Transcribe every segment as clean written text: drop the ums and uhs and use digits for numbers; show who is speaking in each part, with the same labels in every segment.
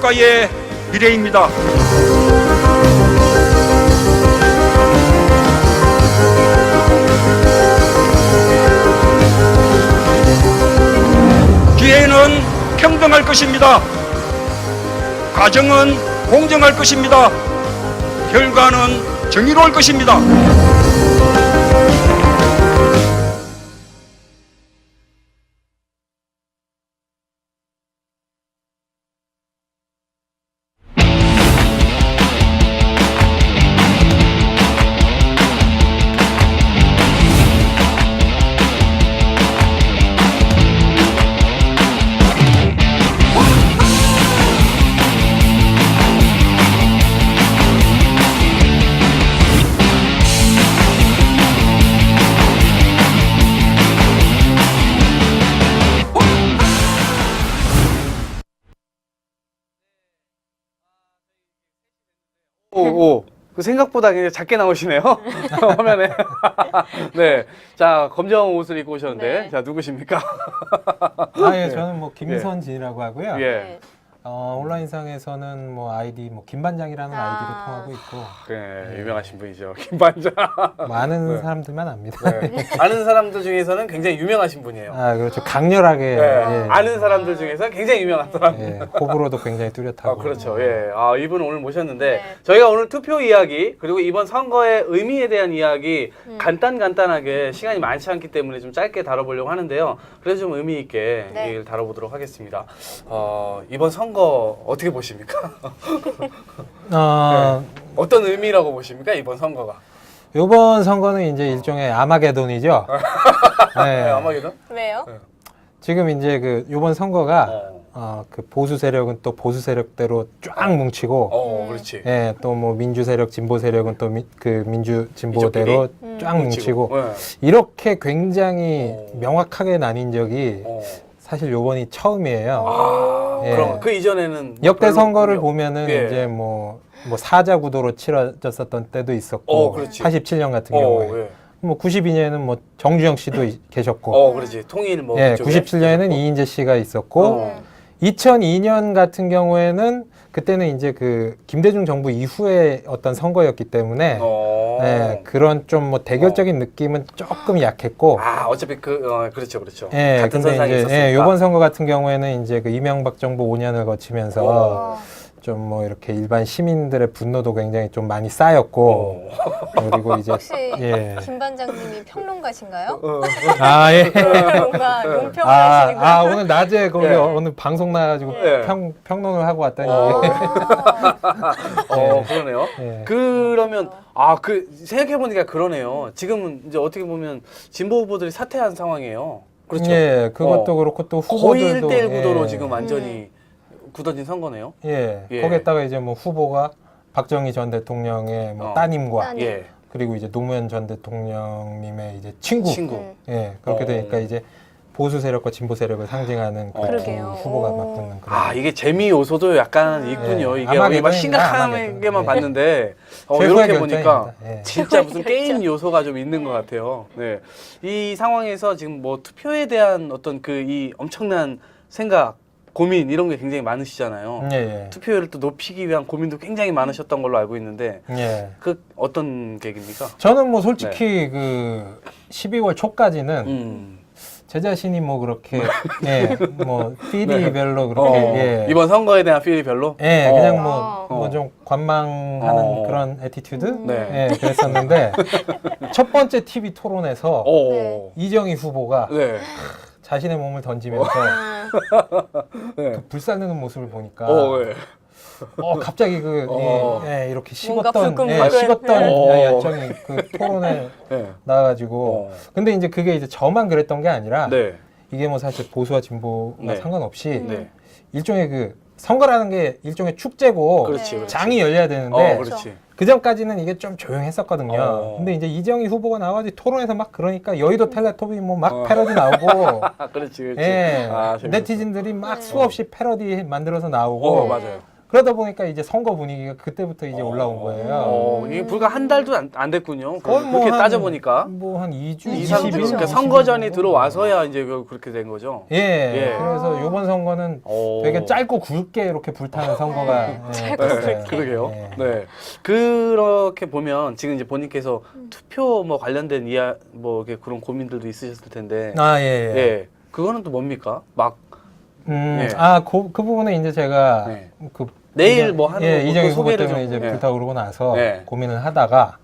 Speaker 1: 국가의 미래입니다. 기회는 평등할 것입니다. 과정은 공정할 것입니다. 결과는 정의로울 것입니다.
Speaker 2: 오, 그 생각보다 굉장히 작게 나오시네요. 화면에. 네. 자, 검정 옷을 입고 오셨는데,
Speaker 3: 네.
Speaker 2: 자, 누구십니까?
Speaker 4: 예, 저는 뭐 김선진이라고 하고요.
Speaker 2: 예.
Speaker 4: 온라인상에서는 뭐 아이디 뭐 김반장이라는 아이디로 통하고 있고
Speaker 2: 네, 유명하신 분이죠. 김반장.
Speaker 4: 많은
Speaker 2: 네.
Speaker 4: 사람들만 압니다.
Speaker 2: 네. 아는 사람들 중에서는 굉장히 유명하신 분이에요.
Speaker 4: 아 그렇죠. 강렬하게
Speaker 2: 네.
Speaker 4: 예.
Speaker 2: 아는 사람들 중에서 굉장히 유명한 사람.
Speaker 4: 예, 호불호도 굉장히 뚜렷하고.
Speaker 2: 그렇죠. 예. 아, 이분을 오늘 모셨는데,
Speaker 3: 네.
Speaker 2: 저희가 오늘 투표 이야기, 그리고 이번 선거의 의미에 대한 이야기, 간단하게 시간이 많지 않기 때문에 좀 짧게 다뤄보려고 하는데요. 그래서 좀 의미 있게
Speaker 3: 네.
Speaker 2: 얘기를 다뤄보도록 하겠습니다. 이번 선거 어떻게 보십니까? 어떤 의미라고 보십니까? 이번 선거가.
Speaker 4: 이번 선거는 이제 일종의 아마게돈이죠. 네.
Speaker 2: 아마게돈?
Speaker 3: 왜요?
Speaker 4: 지금 이제 그 이번 선거가
Speaker 2: 어.
Speaker 4: 그 보수 세력은 또 보수 세력대로 쫙 뭉치고,
Speaker 2: 그렇지.
Speaker 4: 예, 또 뭐 민주 세력, 진보 세력은 또 그 민주 진보대로 쫙 뭉치고,
Speaker 2: 네.
Speaker 4: 이렇게 굉장히 명확하게 나뉜 적이 사실 요번이 처음이에요. 예.
Speaker 2: 그럼 그 이전에는
Speaker 4: 역대
Speaker 2: 별로
Speaker 4: 선거를
Speaker 2: 없군요.
Speaker 4: 보면은
Speaker 2: 예.
Speaker 4: 이제 뭐 사자 구도로 치러졌었던 때도 있었고,
Speaker 2: 그렇지.
Speaker 4: 87년 같은 경우에.
Speaker 2: 예.
Speaker 4: 뭐 92년에는 뭐 정주영 씨도 계셨고,
Speaker 2: 그렇지. 통일 뭐.
Speaker 4: 예,
Speaker 2: 그쪽에
Speaker 4: 97년에는 이인재 씨가 있었고, 2002년 같은 경우에는 그때는 이제 그 김대중 정부 이후의 어떤 선거였기 때문에 예, 그런 좀 뭐 대결적인 느낌은 조금 약했고,
Speaker 2: 어차피 그렇죠.
Speaker 4: 예,
Speaker 2: 같은
Speaker 4: 근데
Speaker 2: 선상에
Speaker 4: 이제
Speaker 2: 있었으니까.
Speaker 4: 이번 선거 같은 경우에는 이제 그 이명박 정부 5년을 거치면서 좀 뭐 이렇게 일반 시민들의 분노도 굉장히 좀 많이 쌓였고, 그리고 이제
Speaker 3: 혹시
Speaker 4: 예.
Speaker 3: 김 반장님이 평론가신가요?
Speaker 4: 아 예.
Speaker 3: 뭔가 용평을 하시는구나.
Speaker 4: 오늘 낮에 거기
Speaker 2: 예.
Speaker 4: 오늘 방송 나가지고
Speaker 2: 예.
Speaker 4: 평론을 하고 왔더니
Speaker 2: 그러네요.
Speaker 4: 예.
Speaker 2: 그러면 생각해보니까 그러네요. 지금은 이제 어떻게 보면 진보 후보들이 사퇴한 상황이에요. 그렇죠.
Speaker 4: 예, 그것도 그렇고 또
Speaker 2: 거의
Speaker 4: 후보들도
Speaker 2: 1대1 구도로
Speaker 4: 예.
Speaker 2: 지금 완전히 굳어진 선거네요.
Speaker 4: 예.
Speaker 2: 예.
Speaker 4: 거기에다가 이제 뭐 후보가 박정희 전 대통령의 뭐 따님과
Speaker 3: 따님.
Speaker 2: 예.
Speaker 4: 그리고 이제 노무현 전 대통령님의 이제 친구. 예. 그렇게 되니까 이제 보수 세력과 진보 세력을 상징하는 그
Speaker 3: 그러게요.
Speaker 4: 후보가
Speaker 3: 오.
Speaker 4: 맞붙는 그런.
Speaker 2: 이게 재미 요소도 약간 있군요.
Speaker 4: 예.
Speaker 2: 이게 우리 막
Speaker 4: 아마게돈입니다,
Speaker 2: 심각하게만
Speaker 4: 아마게돈.
Speaker 2: 봤는데
Speaker 4: 최후의
Speaker 2: 이렇게 보니까
Speaker 4: 결정입니다. 예.
Speaker 2: 진짜 무슨
Speaker 3: 결정.
Speaker 2: 게임 요소가 좀 있는 것 같아요. 네. 이 상황에서 지금 뭐 투표에 대한 어떤 이 엄청난 생각, 고민 이런 게 굉장히 많으시잖아요.
Speaker 4: 예, 예.
Speaker 2: 투표율을 또 높이기 위한 고민도 굉장히 많으셨던 걸로 알고 있는데
Speaker 4: 예.
Speaker 2: 그 어떤 계기입니까?
Speaker 4: 저는 뭐 솔직히 그 12월 초까지는 제 자신이 뭐 그렇게 예, 뭐 필이 별로 그렇게 예.
Speaker 2: 이번 선거에 대한 필이 별로?
Speaker 4: 예, 그냥
Speaker 3: 어.
Speaker 4: 뭐 좀 관망하는 그런 애티튜드?
Speaker 2: 네.
Speaker 4: 예, 그랬었는데 첫 번째 TV 토론에서
Speaker 3: 네.
Speaker 4: 이정희 후보가
Speaker 2: 네.
Speaker 4: 자신의 몸을 던지면서
Speaker 2: 네.
Speaker 4: 그 불살르는 모습을 보니까
Speaker 2: 네.
Speaker 4: 갑자기 이렇게 식었던
Speaker 3: 불끈불끈.
Speaker 4: 식었던
Speaker 2: 네.
Speaker 4: 열정이 그 토론에
Speaker 2: 네.
Speaker 4: 나와가지고 근데 이제 그게 이제 저만 그랬던 게 아니라
Speaker 2: 네.
Speaker 4: 이게 뭐 사실 보수와 진보가
Speaker 2: 네.
Speaker 4: 상관없이
Speaker 2: 네.
Speaker 4: 일종의 그 선거라는 게 일종의 축제고
Speaker 2: 그렇지.
Speaker 4: 장이 열려야 되는데
Speaker 2: 그렇지.
Speaker 4: 그 전까지는 이게 좀 조용했었거든요. 근데 이제 이정희 후보가 나와가지고 토론에서 막 그러니까 여의도 텔레토비 뭐 막 패러디 나오고
Speaker 2: 그렇지.
Speaker 4: 예,
Speaker 2: 재밌었어.
Speaker 4: 네티즌들이 막 수없이 패러디 만들어서 나오고
Speaker 2: 맞아요.
Speaker 4: 그러다 보니까 이제 선거 분위기가 그때부터 이제 올라온 거예요.
Speaker 2: 이게 불과 한 달도 안 됐군요.
Speaker 4: 거의 뭐
Speaker 2: 그렇게
Speaker 4: 한-
Speaker 2: 따져보니까.
Speaker 4: 뭐 한 2주,
Speaker 2: 2, 3주.
Speaker 4: 20일
Speaker 2: 그러니까 선거전이 들어와서야 이제 그렇게 된 거죠.
Speaker 4: 예.
Speaker 2: 예.
Speaker 4: 그래서 이번 선거는
Speaker 2: 오.
Speaker 4: 되게 짧고 굵게 이렇게 불타는 선거가
Speaker 3: 짧고
Speaker 2: 네,
Speaker 3: 굵게.
Speaker 2: 그러게요.
Speaker 4: 예.
Speaker 2: 네. 그렇게 보면 지금 이제 본인께서 투표 뭐 관련된 뭐 이렇게 그런 고민들도 있으셨을 텐데.
Speaker 4: 아, 예, 예.
Speaker 2: 예. 그거는 또 뭡니까? 막 예.
Speaker 4: 그 부분은 이제 제가
Speaker 2: 네.
Speaker 4: 그
Speaker 2: 내일 뭐 하는
Speaker 4: 예,
Speaker 2: 거
Speaker 4: 이정희 후보
Speaker 2: 소개를
Speaker 4: 때문에
Speaker 2: 좀,
Speaker 4: 이제
Speaker 2: 예.
Speaker 4: 불타오르고 나서
Speaker 2: 예.
Speaker 4: 고민을 하다가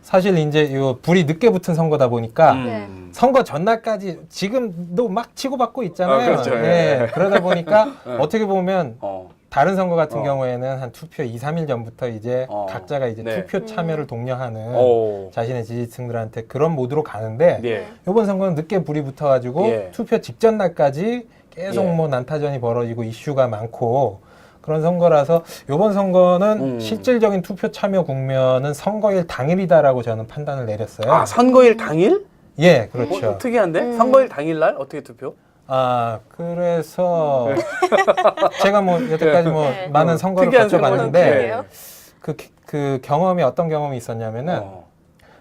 Speaker 4: 사실 이제 이 불이 늦게 붙은 선거다 보니까
Speaker 3: 네.
Speaker 4: 선거 전날까지 지금도 막 치고받고 있잖아요.
Speaker 2: 아, 그렇죠.
Speaker 4: 예. 그러다 보니까
Speaker 2: 예.
Speaker 4: 어떻게 보면
Speaker 2: 어.
Speaker 4: 다른 선거 같은
Speaker 2: 어.
Speaker 4: 경우에는 한 투표 2, 3일 전부터 이제
Speaker 2: 어.
Speaker 4: 각자가 이제
Speaker 2: 네.
Speaker 4: 투표 참여를 독려하는
Speaker 2: 오.
Speaker 4: 자신의 지지층들한테 그런 모드로 가는데
Speaker 2: 예.
Speaker 4: 이번 선거는 늦게 불이 붙어가지고
Speaker 2: 예.
Speaker 4: 투표 직전 날까지 계속
Speaker 2: 예.
Speaker 4: 뭐 난타전이 벌어지고 이슈가 많고 그런 선거라서 이번 선거는 실질적인 투표 참여 국면은 선거일 당일이다라고 저는 판단을 내렸어요.
Speaker 2: 아, 선거일 당일?
Speaker 4: 예, 그렇죠.
Speaker 2: 특이한데? 선거일 당일 날 어떻게 투표?
Speaker 4: 아, 그래서 제가 뭐 여태까지 뭐
Speaker 3: 네.
Speaker 4: 많은 선거를
Speaker 2: 특이한
Speaker 4: 거쳐봤는데
Speaker 3: 선거예요?
Speaker 4: 그 경험이 어떤 경험이 있었냐면은
Speaker 2: 어.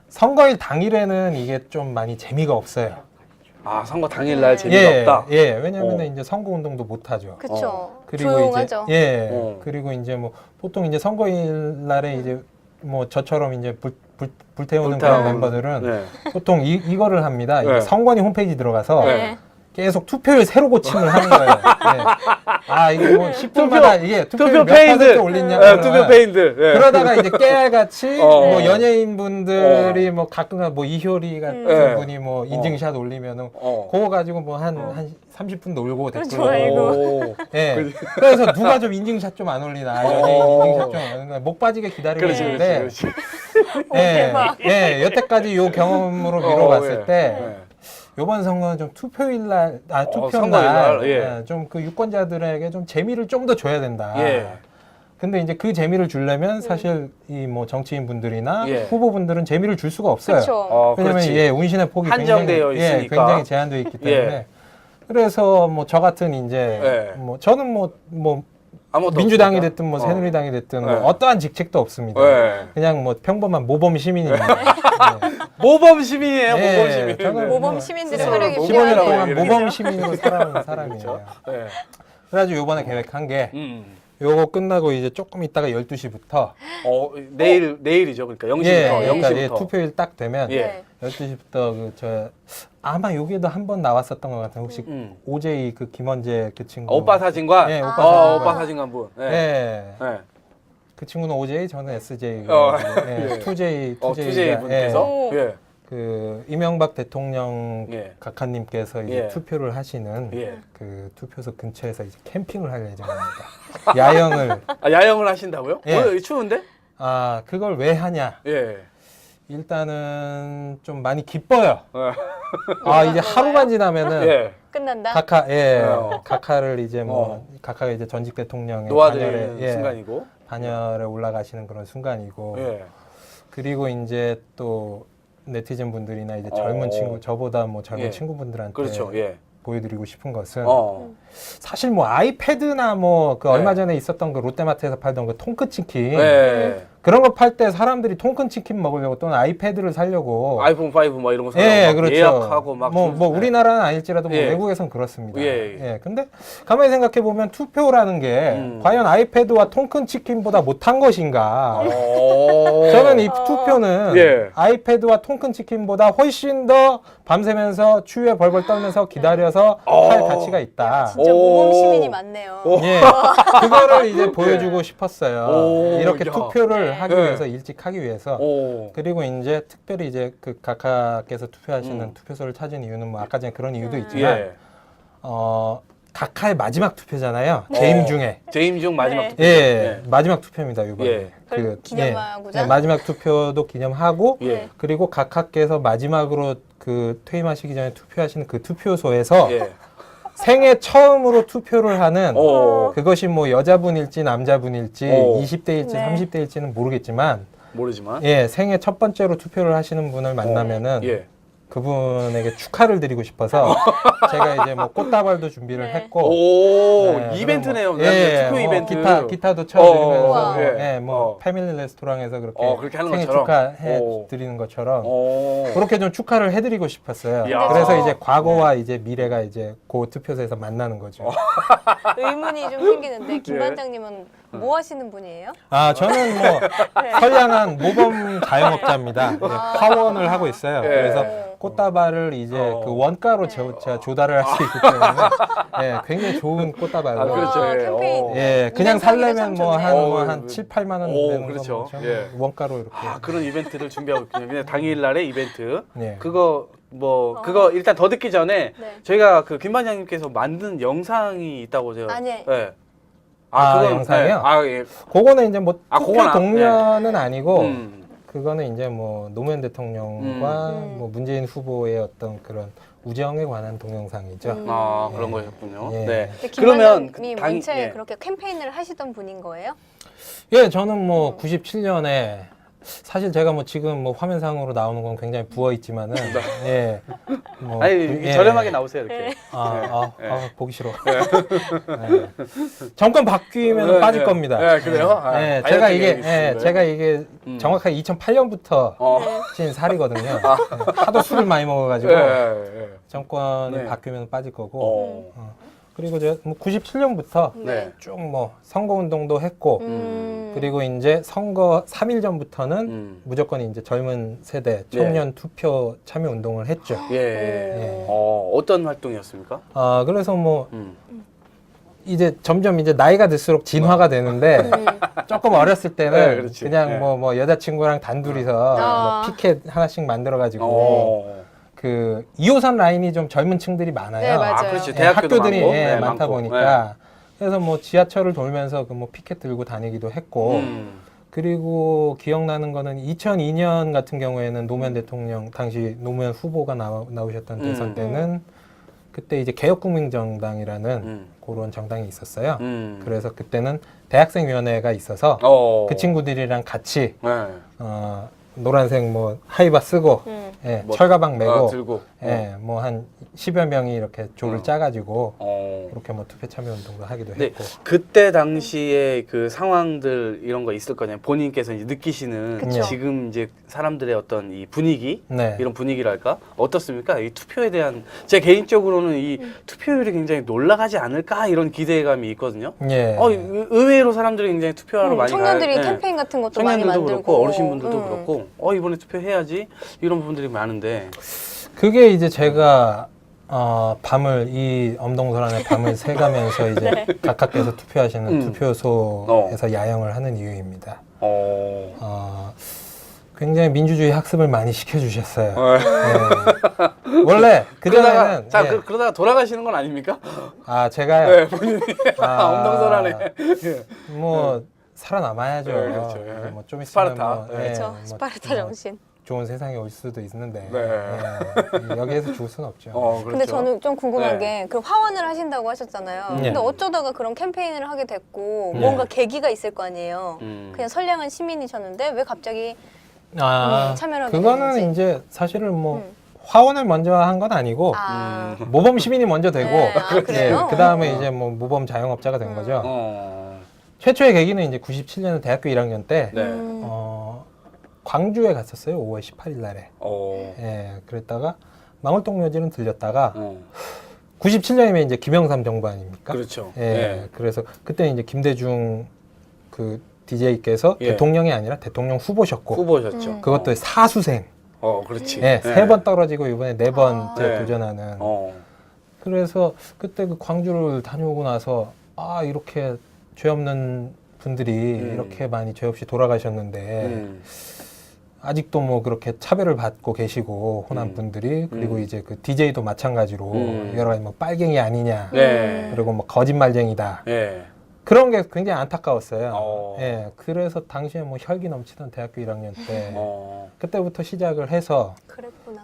Speaker 4: 선거일 당일에는 이게 좀 많이 재미가 없어요.
Speaker 2: 아, 선거 당일 날 재미가 없다.
Speaker 4: 예, 왜냐면 이제 선거 운동도 못 하죠.
Speaker 3: 그쵸.
Speaker 4: 그리고
Speaker 3: 조용하죠.
Speaker 4: 이제 예,
Speaker 2: 어.
Speaker 4: 그리고 이제 뭐 보통 이제 선거일 날에 이제 뭐 저처럼 이제 불태우는 그런 멤버들은
Speaker 2: 네.
Speaker 4: 보통 이거를 합니다.
Speaker 2: 네.
Speaker 4: 이제 선관위 홈페이지 들어가서
Speaker 3: 네.
Speaker 4: 계속 투표율 새로 고침을 하는 거예요. 네. 아, 이게 뭐 10분마다 이게 투표율 몇
Speaker 2: 페인들.
Speaker 4: 퍼센트 올리냐.
Speaker 2: 네, 투표 페인들. 예.
Speaker 4: 그러다가 이제 깨알같이
Speaker 2: 어.
Speaker 4: 뭐 연예인 분들이 뭐 가끔 뭐 이효리 같은
Speaker 2: 네.
Speaker 4: 분이 뭐 인증샷 올리면은
Speaker 2: 어.
Speaker 4: 그거 가지고 뭐 한 30분 놀고 댓글
Speaker 3: 좋아요, 이거.
Speaker 2: 오.
Speaker 4: 예. 그래서 누가 좀 인증샷 좀 안 올리나. 연예인 인증샷 좀 안 올리나. 목 빠지게 기다리고
Speaker 2: 그렇지,
Speaker 4: 있는데.
Speaker 2: 그렇지, 그렇지.
Speaker 4: 예.
Speaker 3: 대박.
Speaker 4: 예. 여태까지 요 경험으로 미뤄봤을
Speaker 2: 예.
Speaker 4: 때
Speaker 2: 예.
Speaker 4: 요번 선거는 좀 투표일 날, 투표
Speaker 2: 선거일
Speaker 4: 날,
Speaker 2: 날, 예.
Speaker 4: 좀 그 유권자들에게 좀 재미를 좀 더 줘야 된다.
Speaker 2: 예.
Speaker 4: 근데 이제 그 재미를 주려면 사실 이 뭐 정치인 분들이나
Speaker 2: 예.
Speaker 4: 후보분들은 재미를 줄 수가 없어요.
Speaker 3: 그쵸.
Speaker 4: 왜냐면
Speaker 2: 그렇지.
Speaker 4: 예, 운신의 폭이
Speaker 2: 한정되어
Speaker 4: 굉장히,
Speaker 2: 있으니까.
Speaker 4: 굉장히 제한되어 있기 때문에
Speaker 2: 예.
Speaker 4: 그래서 뭐 저 같은 이제
Speaker 2: 예.
Speaker 4: 뭐 저는 뭐
Speaker 2: 아무것도
Speaker 4: 민주당이
Speaker 2: 없으니까?
Speaker 4: 됐든 뭐
Speaker 2: 어.
Speaker 4: 새누리당이 됐든
Speaker 2: 예.
Speaker 4: 뭐 어떠한 직책도 없습니다.
Speaker 2: 예.
Speaker 4: 그냥 뭐 평범한 모범 시민입니다.
Speaker 2: 모범 시민이에요,
Speaker 4: 예,
Speaker 2: 모범 시민.
Speaker 4: 저는
Speaker 3: 모범
Speaker 4: 뭐
Speaker 3: 시민들의
Speaker 2: 스스로
Speaker 3: 활약이
Speaker 2: 모범이라고
Speaker 4: 15년
Speaker 3: 필요하네요.
Speaker 4: 동안
Speaker 2: 얘기를
Speaker 4: 모범 시민으로 살아온 사람이에요.
Speaker 2: 예.
Speaker 4: 그래가지고 요번에 계획한 게
Speaker 2: 음.
Speaker 4: 요거 끝나고 이제 조금 있다가 12시부터
Speaker 2: 내일이죠. 그러니까 0시부터.
Speaker 3: 예,
Speaker 4: 그러니까
Speaker 2: 0시부터.
Speaker 4: 예, 투표일 딱 되면
Speaker 2: 예.
Speaker 4: 12시부터 아마 여기에도 한 번 나왔었던 것 같아요. 혹시 OJ 그 김원재 그 친구
Speaker 2: 오빠 사진관?
Speaker 4: 예, 오빠
Speaker 2: 오빠
Speaker 4: 사진관.
Speaker 2: 사진관 분. 예.
Speaker 4: 예.
Speaker 2: 예.
Speaker 4: 그 친구는 OJ, 저는 SJ.
Speaker 2: 예.
Speaker 4: 2J,
Speaker 2: 투제이 분께서.
Speaker 3: 오.
Speaker 2: 예.
Speaker 4: 그 이명박 대통령
Speaker 2: 예.
Speaker 4: 각하님께서 이제
Speaker 2: 예.
Speaker 4: 투표를 하시는
Speaker 2: 예.
Speaker 4: 그 투표소 근처에서 이제 캠핑을 할 예정입니다. 야영을
Speaker 2: 아, 야영을 하신다고요?
Speaker 4: 예.
Speaker 2: 오늘 추운데?
Speaker 4: 그걸 왜 하냐?
Speaker 2: 예.
Speaker 4: 일단은 좀 많이 기뻐요.
Speaker 2: 예.
Speaker 4: 이제 하루만 지나면은
Speaker 2: 예.
Speaker 3: 끝난다?
Speaker 4: 각하를 이제
Speaker 2: 어.
Speaker 4: 각하가 이제 전직 대통령의
Speaker 2: 놓아드리는 순간이고.
Speaker 4: 반열에 올라가시는 그런 순간이고
Speaker 2: 예.
Speaker 4: 그리고 이제 또 네티즌 분들이나 이제 젊은
Speaker 2: 어.
Speaker 4: 친구 저보다 뭐 젊은
Speaker 2: 예.
Speaker 4: 친구분들한테
Speaker 2: 그렇죠. 예.
Speaker 4: 보여드리고 싶은 것은 사실 뭐 아이패드나 뭐 그
Speaker 2: 네.
Speaker 4: 얼마 전에 있었던 그 롯데마트에서 팔던 그 통큰 치킨
Speaker 2: 예.
Speaker 4: 그런 거 팔 때 사람들이 통큰 치킨 먹으려고 또는 아이패드를 사려고
Speaker 2: 아이폰 5 뭐 이런 거 사고
Speaker 4: 예,
Speaker 2: 막
Speaker 4: 그렇죠.
Speaker 2: 예약하고 막
Speaker 4: 뭐 우리나라는 아닐지라도 뭐
Speaker 2: 예.
Speaker 4: 외국에선 그렇습니다.
Speaker 2: 예.
Speaker 4: 예. 근데 가만히 생각해 보면 투표라는 게 과연 아이패드와 통큰 치킨보다 못한 것인가? 저는 이 투표는
Speaker 2: 예.
Speaker 4: 아이패드와 통큰 치킨보다 훨씬 더 밤새면서 추위에 벌벌 떨면서 기다려서 할 가치가 있다.
Speaker 3: 진짜 모범 시민이 많네요.
Speaker 4: 예, 그거를 이제 보여주고 싶었어요.
Speaker 2: 오,
Speaker 4: 이렇게
Speaker 2: 야.
Speaker 4: 투표를 하기
Speaker 2: 네.
Speaker 4: 위해서 일찍 하기 위해서. 그리고 이제 특별히 이제 그 각하께서 투표하시는 투표소를 찾은 이유는 뭐 아까 전에 그런 이유도 있지만
Speaker 2: 예.
Speaker 4: 각하의 마지막 투표잖아요. 재임 중에.
Speaker 2: 재임 중 마지막
Speaker 3: 네.
Speaker 2: 투표.
Speaker 4: 예, 마지막 투표입니다 이번에.
Speaker 2: 예.
Speaker 3: 그걸 기념하고자?
Speaker 4: 예, 마지막 투표도 기념하고
Speaker 2: 예.
Speaker 4: 그리고 각하께서 마지막으로 그 퇴임하시기 전에 투표하시는 그 투표소에서
Speaker 2: 예.
Speaker 4: 생애 처음으로 투표를 하는
Speaker 2: 오.
Speaker 4: 그것이 뭐 여자분일지 남자분일지
Speaker 2: 오.
Speaker 4: 20대일지
Speaker 3: 네.
Speaker 4: 30대일지는 모르겠지만
Speaker 2: 모르지만.
Speaker 4: 예, 생애 첫 번째로 투표를 하시는 분을 만나면은
Speaker 2: 예.
Speaker 4: 그분에게 축하를 드리고 싶어서 제가 이제 뭐 꽃다발도 준비를
Speaker 3: 네.
Speaker 4: 했고
Speaker 2: 오,
Speaker 4: 네,
Speaker 2: 이벤트네요.
Speaker 4: 그리고 뭐,
Speaker 2: 투표 이벤트.
Speaker 4: 기타도 쳐드리면서
Speaker 3: 우와.
Speaker 4: 뭐 패밀리 레스토랑에서 그렇게
Speaker 2: 그렇게 하는
Speaker 4: 생일
Speaker 2: 것처럼?
Speaker 4: 축하해
Speaker 2: 오.
Speaker 4: 드리는 것처럼
Speaker 2: 오.
Speaker 4: 그렇게 좀 축하를 해드리고 싶었어요.
Speaker 2: 야.
Speaker 4: 그래서 이제 과거와 이제 미래가 이제 그 투표소에서 만나는 거죠.
Speaker 3: 의문이 좀 생기는데 김
Speaker 2: 예.
Speaker 3: 반장님은 뭐 하시는 분이에요?
Speaker 4: 아 저는 뭐 선량한 모범 자영업자입니다. 이제 화원을 하고 있어요.
Speaker 2: 예.
Speaker 4: 그래서 꽃다발을 이제 그 원가로 제가 조달을 할 수 있기 때문에 굉장히 좋은 꽃다발을
Speaker 2: 아, 그렇죠.
Speaker 3: 와,
Speaker 2: 예.
Speaker 3: 캠페인.
Speaker 4: 그냥
Speaker 3: 이벤트 하기도
Speaker 4: 살려면
Speaker 3: 참
Speaker 4: 뭐
Speaker 3: 좋네요.
Speaker 4: 한 7, 8만 원
Speaker 2: 오,
Speaker 4: 되는
Speaker 2: 그렇죠.
Speaker 4: 거 뭐
Speaker 2: 예.
Speaker 4: 원가로 이렇게.
Speaker 2: 그런 이벤트를 준비하고 있군요. 그냥 당일날의 이벤트.
Speaker 4: 예.
Speaker 2: 그거 그거 일단 더 듣기 전에
Speaker 3: 네.
Speaker 2: 저희가 그 김 반장님께서 만든 영상이 있다고 제가.
Speaker 3: 아니.
Speaker 2: 네.
Speaker 4: 영상이요?
Speaker 2: 예.
Speaker 4: 그거는 이제 뭐 투표
Speaker 2: 그건
Speaker 4: 동료는 아니고
Speaker 2: 음.
Speaker 4: 그거는 이제 뭐 노무현 대통령과 뭐 문재인 후보의 어떤 그런 우정에 관한 동영상이죠.
Speaker 2: 그런 거였군요.
Speaker 4: 예.
Speaker 2: 네.
Speaker 3: 근데 김
Speaker 2: 그러면
Speaker 3: 반장님이
Speaker 2: 당-
Speaker 3: 원체
Speaker 2: 예.
Speaker 3: 그렇게 캠페인을 하시던 분인 거예요?
Speaker 4: 예, 저는 뭐 97년에 사실 제가 뭐 지금 뭐 화면상으로 나오는 건 굉장히 부어 있지만은 예. 뭐
Speaker 2: 아니
Speaker 4: 예.
Speaker 2: 저렴하게 나오세요 이렇게.
Speaker 4: 보기 싫어. 예. 정권 바뀌면
Speaker 2: 네,
Speaker 4: 빠질
Speaker 2: 네.
Speaker 4: 겁니다.
Speaker 2: 네, 그래요? 아,
Speaker 4: 예,
Speaker 2: 다이어트
Speaker 4: 제가 이게
Speaker 2: 계획이 있으신가요?
Speaker 4: 제가 이게 정확하게 2008년부터 찐 살이거든요. 예, 하도 술을 많이 먹어가지고 정권이
Speaker 2: 네.
Speaker 4: 바뀌면 빠질 거고. 그리고 제가 뭐 97년부터
Speaker 2: 네.
Speaker 4: 쭉 뭐 선거운동도 했고 그리고 이제 선거 3일 전부터는 무조건 이제 젊은 세대 청년 투표 참여 운동을 했죠.
Speaker 2: 예. 어떤 활동이었습니까?
Speaker 4: 그래서 뭐 이제 점점 이제 나이가 들수록 진화가 되는데 조금 어렸을 때는
Speaker 2: 네, 그렇지.
Speaker 4: 그냥
Speaker 2: 네.
Speaker 4: 뭐 여자친구랑 단둘이서 뭐 피켓 하나씩 만들어 가지고 그 2호선 라인이 좀 젊은 층들이 많아요.
Speaker 3: 네, 맞아요.
Speaker 2: 그렇지.
Speaker 4: 예,
Speaker 2: 대학교도
Speaker 4: 학교들이
Speaker 2: 많고,
Speaker 4: 많다
Speaker 2: 많고.
Speaker 4: 보니까 그래서 뭐 지하철을 돌면서 그 뭐 피켓 들고 다니기도 했고 그리고 기억나는 거는 2002년 같은 경우에는 노무현 대통령 당시 노무현 후보가 나오셨던 대선 때는 그때 이제 개혁국민정당이라는 그런 정당이 있었어요. 그래서 그때는 대학생위원회가 있어서 그 친구들이랑 같이 노란색 뭐 하이바 쓰고 예,
Speaker 2: 뭐,
Speaker 4: 철가방 메고
Speaker 2: 들고.
Speaker 4: 예, 뭐 한 10여 명이 이렇게 조를 짜가지고 이렇게 뭐 투표 참여 운동도 하기도
Speaker 2: 네,
Speaker 4: 했고.
Speaker 2: 그때 당시에 그 상황들 이런 거 있을 거냐. 본인께서 이제 느끼시는
Speaker 3: 그쵸.
Speaker 2: 지금 이제 사람들의 어떤 이 분위기
Speaker 4: 네.
Speaker 2: 이런 분위기랄까 어떻습니까? 이 투표에 대한 제 개인적으로는 이 투표율이 굉장히 놀라가지 않을까 이런 기대감이 있거든요.
Speaker 4: 예.
Speaker 2: 의외로 사람들이 굉장히 투표하러 많이
Speaker 3: 청년들이
Speaker 2: 가요. 예.
Speaker 3: 캠페인 같은 것도 많이
Speaker 2: 청년들도
Speaker 3: 만들고
Speaker 2: 그렇고 어르신분들도 그렇고 이번에 투표해야지 이런 부분들이 많은데
Speaker 4: 그게 이제 제가 밤을 이 엄동설 안에 밤을 새가면서 이제 각각께서 투표하시는 투표소에서 야영을 하는 이유입니다. 굉장히 민주주의 학습을 많이 시켜주셨어요. 네. 원래 그전에는
Speaker 2: 그러다가 돌아가시는 건 아닙니까?
Speaker 4: 제가요.
Speaker 2: 네, 본인이 엄동설 안에
Speaker 4: 뭐 살아남아야죠.
Speaker 2: 네, 그렇죠. 예.
Speaker 4: 뭐좀 있으면
Speaker 2: 스파르타.
Speaker 4: 뭐,
Speaker 3: 그렇죠.
Speaker 4: 뭐,
Speaker 3: 스파르타 정신.
Speaker 4: 좋은 세상이 올 수도 있는데
Speaker 2: 네.
Speaker 4: 여기에서 죽을 수는 없죠.
Speaker 2: 그렇죠.
Speaker 3: 근데 저는 좀 궁금한
Speaker 2: 네.
Speaker 3: 게 그 화원을 하신다고 하셨잖아요.
Speaker 4: 네.
Speaker 3: 근데 어쩌다가 그런 캠페인을 하게 됐고
Speaker 4: 네.
Speaker 3: 뭔가 계기가 있을 거 아니에요. 그냥 선량한 시민이셨는데 왜 갑자기 참여를 하게
Speaker 4: 그거는
Speaker 3: 됐는지.
Speaker 4: 이제 사실은 뭐 화원을 먼저 한 건 아니고 모범 시민이 먼저 되고
Speaker 3: 네, 그래요?
Speaker 4: 그 다음에 이제 뭐 모범 자영업자가 된 거죠. 최초의 계기는 이제 97년 대학교 1학년 때
Speaker 2: 네.
Speaker 4: 광주에 갔었어요. 5월 18일 날에. 예, 그랬다가 망월동묘지는 들렸다가 97년이면 이제 김영삼 정부 아닙니까?
Speaker 2: 그렇죠.
Speaker 4: 예,
Speaker 2: 예.
Speaker 4: 그래서 그때 이제 김대중 그 DJ께서
Speaker 2: 예.
Speaker 4: 대통령이 아니라 대통령 후보셨고
Speaker 2: 후보셨죠.
Speaker 4: 그것도 사수생.
Speaker 2: 그렇지.
Speaker 4: 예, 세 번 떨어지고 이번에 네 번째
Speaker 2: 네.
Speaker 4: 도전하는.
Speaker 2: 어.
Speaker 4: 그래서 그때 그 광주를 다녀오고 나서 이렇게 죄 없는 분들이 이렇게 많이 죄 없이 돌아가셨는데 아직도 뭐 그렇게 차별을 받고 계시고 호남 분들이 그리고 이제 그 DJ도 마찬가지로 여러 가지 뭐 빨갱이 아니냐
Speaker 2: 네.
Speaker 4: 그리고 뭐 거짓말쟁이다
Speaker 2: 예.
Speaker 4: 그런 게 굉장히 안타까웠어요. 예, 그래서 당시에 뭐 혈기 넘치던 대학교 1학년 때 그때부터 시작을 해서
Speaker 3: 그랬구나.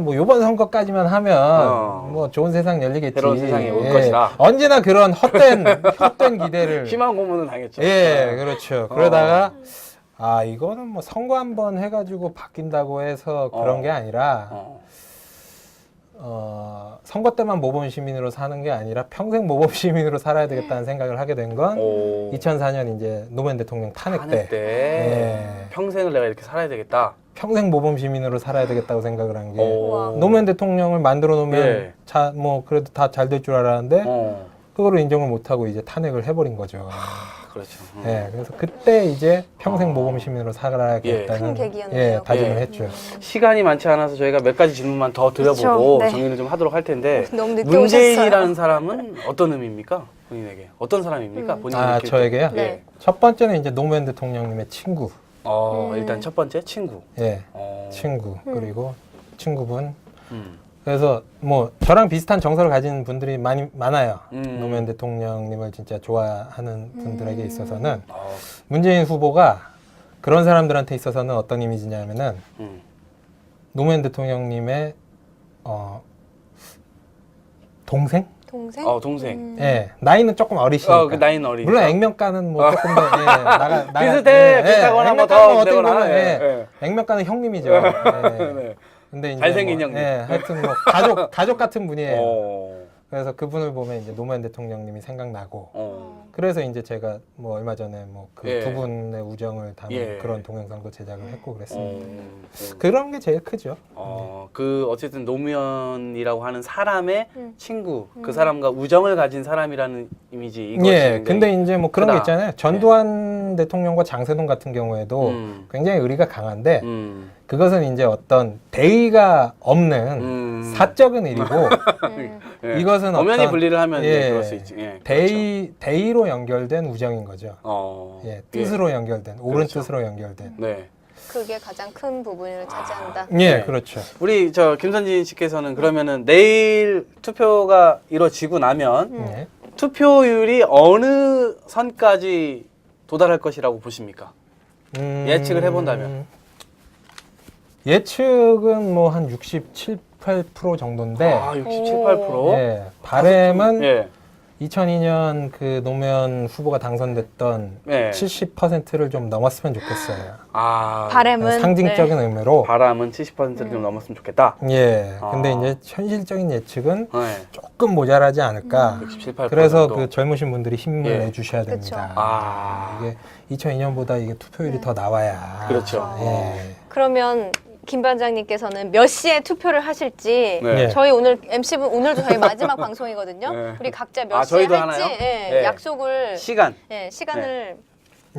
Speaker 4: 뭐 요번 선거까지만 하면 뭐 좋은 세상 열리겠지.
Speaker 2: 새로운 세상이 올 것이다.
Speaker 4: 언제나 그런 헛된 기대를.
Speaker 2: 희망 고문은 당했죠.
Speaker 4: 예, 그렇죠. 그러다가 이거는 뭐 선거 한번 해가지고 바뀐다고 해서 그런 게 아니라 선거 때만 모범 시민으로 사는 게 아니라 평생 모범 시민으로 살아야 되겠다는 생각을 하게 된 건 2004년 이제 노무현 대통령 탄핵 때. 예.
Speaker 2: 평생을 내가 이렇게 살아야 되겠다.
Speaker 4: 평생 모범 시민으로 살아야 되겠다고 생각을 한 게
Speaker 3: 우와.
Speaker 4: 노무현 대통령을 만들어 놓으면
Speaker 2: 예.
Speaker 4: 뭐 그래도 다 잘 될 줄 알았는데 그거를 인정을 못 하고 이제 탄핵을 해버린 거죠.
Speaker 2: 그렇죠.
Speaker 4: 예, 그래서 그때 이제 평생 모범 시민으로 살아야겠다는
Speaker 3: 큰 계기였네요.
Speaker 4: 다짐을
Speaker 2: 예.
Speaker 4: 했죠.
Speaker 2: 시간이 많지 않아서 저희가 몇 가지 질문만 더 드려보고
Speaker 3: 그렇죠. 네.
Speaker 2: 정리를 좀 하도록 할 텐데
Speaker 3: 너무 늦게
Speaker 2: 문재인이라는 사람은 어떤 의미입니까? 본인에게 어떤 사람입니까? 본인이 느낄 때?
Speaker 4: 저에게요?
Speaker 3: 네.
Speaker 4: 첫 번째는 이제 노무현 대통령님의 친구.
Speaker 2: 일단 첫 번째 친구.
Speaker 4: 예, 친구. 그리고 친구분.
Speaker 2: 음.
Speaker 4: 그래서 뭐 저랑 비슷한 정서를 가진 분들이 많아요.
Speaker 2: 음.
Speaker 4: 노무현 대통령님을 진짜 좋아하는 분들에게 있어서는 문재인 후보가 그런 사람들한테 있어서는 어떤 이미지냐면은 노무현 대통령님의 동생?
Speaker 3: 동생?
Speaker 2: 동생.
Speaker 4: 예, 나이는 조금 어리시니까.
Speaker 2: 그 나이는 어리니까.
Speaker 4: 물론 액면가는 뭐 조금 더
Speaker 2: 비슷하거나 뭐
Speaker 4: 액면가는
Speaker 2: 더
Speaker 4: 어떻게
Speaker 2: 되거나.
Speaker 4: 보면 액면가는 형님이죠. 예.
Speaker 2: 네.
Speaker 4: 근데 이제
Speaker 2: 잘생긴 형님.
Speaker 4: 하여튼 뭐 가족 같은 분이에요. 그래서 그분을 보면 이제 노무현 대통령님이 생각나고. 그래서 이제 제가 뭐 얼마 전에 뭐 그
Speaker 2: 예.
Speaker 4: 두 분의 우정을 담은
Speaker 2: 예.
Speaker 4: 그런 동영상도 제작을 했고 그랬습니다. 그런 게 제일 크죠.
Speaker 2: 그 어쨌든 노무현이라고 하는 사람의 친구, 그 사람과 우정을 가진 사람이라는 이미지 이것이
Speaker 4: 예.
Speaker 2: 굉장히
Speaker 4: 근데 이제 뭐 그런
Speaker 2: 크다.
Speaker 4: 게 있잖아요. 전두환 대통령과 장세동 같은 경우에도 굉장히 의리가 강한데 그것은 이제 어떤 대의가 없는 사적인 의리고
Speaker 2: 예.
Speaker 4: 이것은
Speaker 2: 엄연히
Speaker 4: 어떤
Speaker 2: 분리를 하면 이제 그럴 수 있지. 예,
Speaker 4: 대의로 연결된 우정인 거죠. 예, 뜻으로 연결된 옳은
Speaker 2: 그렇죠.
Speaker 4: 뜻으로 연결된.
Speaker 2: 네.
Speaker 3: 그게 가장 큰 부분을 차지한다.
Speaker 4: 예,
Speaker 2: 네.
Speaker 4: 그렇죠.
Speaker 2: 우리 김선진 씨께서는 그러면은 내일 투표가 이루어지고 나면
Speaker 4: 예.
Speaker 2: 투표율이 어느 선까지 도달할 것이라고 보십니까? 예측을 해본다면.
Speaker 4: 예측은 뭐 한 67, 8% 정도인데
Speaker 2: 67, 8%?
Speaker 4: 예, 바램은
Speaker 2: 예.
Speaker 4: 2002년 그 노무현 후보가 당선됐던
Speaker 2: 예.
Speaker 4: 70%를 좀 넘었으면 좋겠어요.
Speaker 3: 바람은
Speaker 4: 상징적인 의미로.
Speaker 2: 바람은 70%를 좀 넘었으면 좋겠다.
Speaker 4: 예. 근데 이제 현실적인 예측은
Speaker 2: 네.
Speaker 4: 조금 모자라지 않을까.
Speaker 2: 67, 8%
Speaker 4: 그래서
Speaker 2: 정도.
Speaker 4: 그 젊으신 분들이 힘을
Speaker 2: 예.
Speaker 4: 내주셔야
Speaker 3: 그쵸.
Speaker 4: 됩니다. 이게 2002년보다 이게 투표율이 더 나와야.
Speaker 2: 그렇죠.
Speaker 4: 예.
Speaker 3: 그러면 김 반장님께서는 몇 시에 투표를 하실지
Speaker 2: 네.
Speaker 3: 저희 오늘 MC분 오늘도 저희 마지막 방송이거든요.
Speaker 2: 네.
Speaker 3: 우리 각자 몇 시에
Speaker 2: 저희도
Speaker 3: 할지
Speaker 2: 하나요?
Speaker 3: 예,
Speaker 2: 네.
Speaker 3: 약속을
Speaker 2: 시간.
Speaker 3: 시간을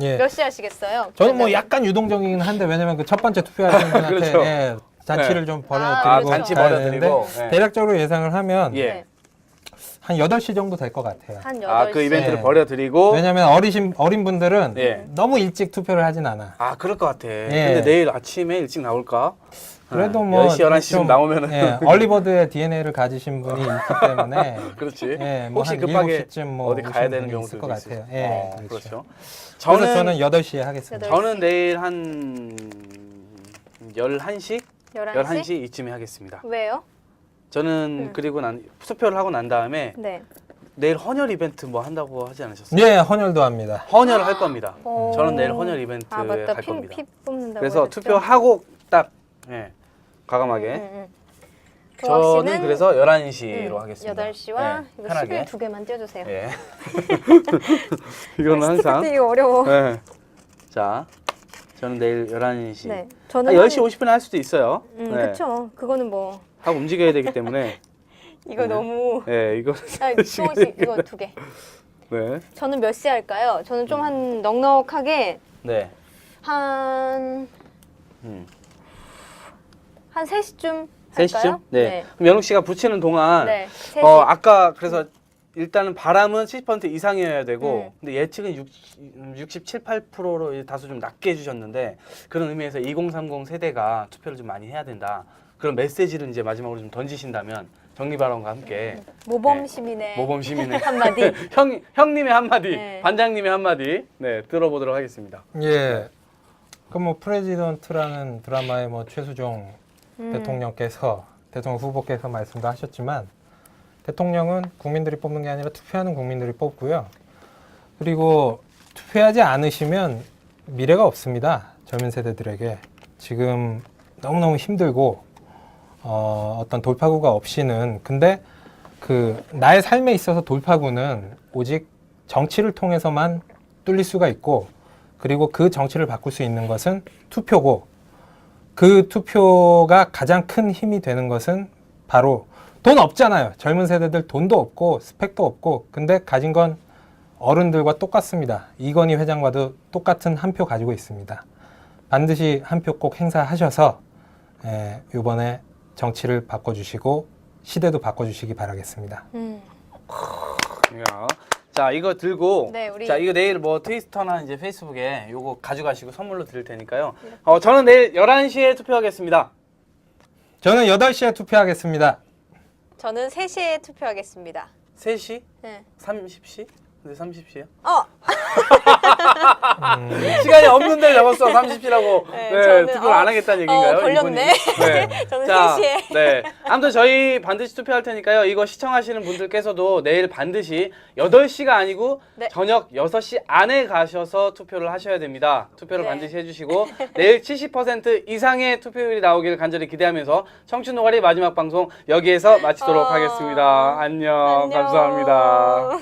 Speaker 4: 예.
Speaker 3: 몇 시에 하시겠어요?
Speaker 4: 저는 뭐 약간 유동적이긴 한데 왜냐면 그 첫 번째 투표하시는 분한테
Speaker 2: 그렇죠.
Speaker 4: 예, 잔치를
Speaker 2: 네.
Speaker 4: 좀 벌여드리고
Speaker 3: 잔치
Speaker 4: 가야
Speaker 2: 벌여드리고,
Speaker 4: 되는데
Speaker 2: 네.
Speaker 4: 대략적으로 예상을 하면
Speaker 2: 예.
Speaker 4: 한 8시 정도 될 것 같아요.
Speaker 3: 한 8시.
Speaker 2: 그 이벤트를
Speaker 4: 네.
Speaker 2: 벌여드리고.
Speaker 4: 왜냐면 어린 분들은
Speaker 2: 예.
Speaker 4: 너무 일찍 투표를 하진 않아.
Speaker 2: 그럴 것 같아. 근데 내일 아침에 일찍 나올까?
Speaker 4: 그래도 뭐
Speaker 2: 10시, 11시쯤
Speaker 4: 좀,
Speaker 2: 나오면은.
Speaker 4: 예, 얼리버드의 DNA를 가지신 분이 있기 때문에
Speaker 2: 그렇지.
Speaker 4: 예, 뭐
Speaker 2: 혹시
Speaker 4: 한
Speaker 2: 급하게
Speaker 4: 7시쯤 뭐
Speaker 2: 어디 가야
Speaker 4: 오시는
Speaker 2: 되는
Speaker 4: 분이 있을
Speaker 2: 경우도
Speaker 4: 것
Speaker 2: 있을
Speaker 4: 같아요.
Speaker 2: 수
Speaker 4: 예,
Speaker 2: 있어요.
Speaker 4: 그렇죠.
Speaker 2: 그렇죠.
Speaker 4: 그래서 저는 8시에 하겠습니다.
Speaker 2: 저는 내일 한 11시?
Speaker 3: 11시?
Speaker 2: 이쯤에 하겠습니다.
Speaker 3: 왜요?
Speaker 2: 저는 그리고 투표를 하고 난 다음에
Speaker 3: 네.
Speaker 2: 내일 헌혈 이벤트 뭐 한다고 하지 않으셨어요?
Speaker 4: 예, 헌혈도 합니다.
Speaker 2: 헌혈을 할 겁니다.
Speaker 3: 오.
Speaker 2: 저는 내일 헌혈 이벤트
Speaker 3: 맞다.
Speaker 2: 갈 겁니다.
Speaker 3: 피 뽑는다고
Speaker 2: 그래서
Speaker 3: 그랬죠?
Speaker 2: 투표하고 딱 과감하게 저는 그래서 11시로 하겠습니다.
Speaker 3: 8시와
Speaker 2: 네,
Speaker 3: 이거
Speaker 2: 편하게.
Speaker 3: 11두 개만 떼주세요.
Speaker 2: 예. 이거는 항상
Speaker 3: 떼기 어려워.
Speaker 2: 네. 자, 저는 내일 11시.
Speaker 3: 네. 저는
Speaker 2: 10시 50분에 할 수도 있어요. 네.
Speaker 3: 그렇죠. 그거는 뭐
Speaker 2: 하고 움직여야 되기 때문에.
Speaker 3: 이거 너무
Speaker 2: 네, 이거.
Speaker 3: 수홍 씨 이거 2개.
Speaker 2: 네.
Speaker 3: 저는 몇 시에 할까요? 저는 좀 한 넉넉하게
Speaker 2: 네.
Speaker 3: 한 3시쯤
Speaker 2: 3시쯤?
Speaker 3: 할까요?
Speaker 2: 네. 그럼 연욱 씨가 붙이는 동안
Speaker 3: 네. 3시.
Speaker 2: 아까 그래서 일단은 바람은 70% 이상이어야 되고 근데 예측은 67, 8%로 다소 좀 낮게 해주셨는데 그런 의미에서 2030 세대가 투표를 좀 많이 해야 된다. 그런 메시지를 이제 마지막으로 좀 던지신다면 정리 발언과 함께
Speaker 3: 모범 시민의
Speaker 2: 모범 시민의
Speaker 3: 한마디.
Speaker 2: 형님의 한마디,
Speaker 3: 네.
Speaker 2: 반장님의 한마디 들어보도록 하겠습니다.
Speaker 4: 예. 그럼 뭐 프레지던트라는 드라마의 뭐 최수종 대통령 후보께서 말씀도 하셨지만 대통령은 국민들이 뽑는 게 아니라 투표하는 국민들이 뽑고요. 그리고 투표하지 않으시면 미래가 없습니다. 젊은 세대들에게. 지금 너무너무 힘들고 어떤 돌파구가 없이는 근데 그 나의 삶에 있어서 돌파구는 오직 정치를 통해서만 뚫릴 수가 있고 그리고 그 정치를 바꿀 수 있는 것은 투표고 그 투표가 가장 큰 힘이 되는 것은 바로 돈 없잖아요. 젊은 세대들 돈도 없고 스펙도 없고 근데 가진 건 어른들과 똑같습니다. 이건희 회장과도 똑같은 한 표 가지고 있습니다. 반드시 한 표 꼭 행사하셔서 이번에 정치를 바꿔주시고 시대도 바꿔주시기 바라겠습니다.
Speaker 2: 자, 이거 들고
Speaker 3: 네, 우리
Speaker 2: 자, 이거 내일 뭐 트위터나 이제 페이스북에 요거 가져가시고 선물로 드릴 테니까요. 저는 내일 11시에 투표하겠습니다.
Speaker 4: 저는 8시에 투표하겠습니다.
Speaker 3: 저는 3시에 투표하겠습니다.
Speaker 2: 3시?
Speaker 3: 네.
Speaker 2: 30시? 근데 30시요? 시간이 없는 데를 잡았어. 30시라고.
Speaker 3: 네,
Speaker 2: 네,
Speaker 3: 저는,
Speaker 2: 투표를 안 하겠다는 얘기인가요?
Speaker 3: 걸렸네.
Speaker 2: 이분이? 네.
Speaker 3: 저는
Speaker 2: 자,
Speaker 3: 3시에.
Speaker 2: 네. 아무튼 저희 반드시 투표할 테니까요. 이거 시청하시는 분들께서도 내일 반드시 8시가 아니고
Speaker 3: 네.
Speaker 2: 저녁 6시 안에 가셔서 투표를 하셔야 됩니다. 투표를
Speaker 3: 네.
Speaker 2: 반드시 해주시고 내일 70% 이상의 투표율이 나오기를 간절히 기대하면서 청춘 노가리 마지막 방송 여기에서 마치도록 하겠습니다. 안녕. 감사합니다.